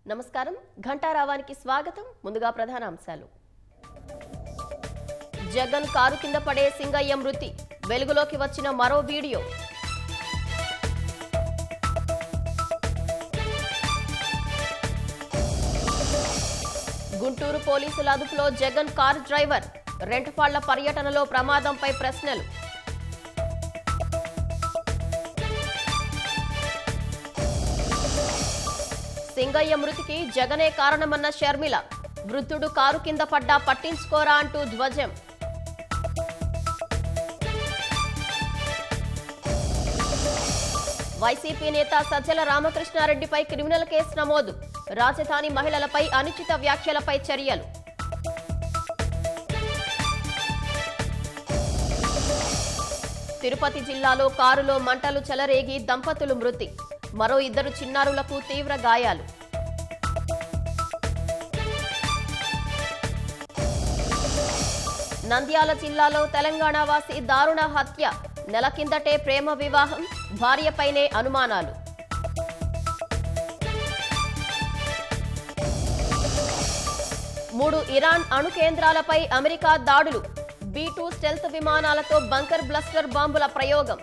నమస్కారం ఘంటారావానికి స్వాగతం ముందుగా ప్రధాన అంశాలు జగన్ కారు కింద పడే సింగయ్య మృతి వెలుగులోకి వచ్చిన మరో వీడియో గుంటూరు పోలీసుల అదుపులో జగన్ కారు డ్రైవర్ రెంటపాళ్ల పర్యటనలో ప్రమాదంపై ప్రశ్నలు సింగయ్య మృతికి జగనే కారణమన్న షర్మిల వృద్ధుడు కారు కింద పడ్డా పట్టించుకోరా అంటూ ధ్వజం వైసీపీ నేత సజ్జల రామకృష్ణారెడ్డిపై క్రిమినల్ కేసు నమోదు రాజధాని మహిళలపై అనుచిత వ్యాఖ్యలపై చర్యలు తిరుపతి జిల్లాలో కారులో మంటలు చెలరేగి దంపతులు మృతి మరో ఇద్దరు చిన్నారులకు తీవ్ర గాయాలు నంద్యాల జిల్లాలో తెలంగాణ వాసి దారుణ హత్య నెల కిందటే ప్రేమ వివాహం భార్యపైనే అనుమానాలు మూడు ఇరాన్ అణు కేంద్రాలపై అమెరికా దాడులు B-2 స్టెల్త్ విమానాలతో బంకర్ బ్లస్టర్ బాంబుల ప్రయోగం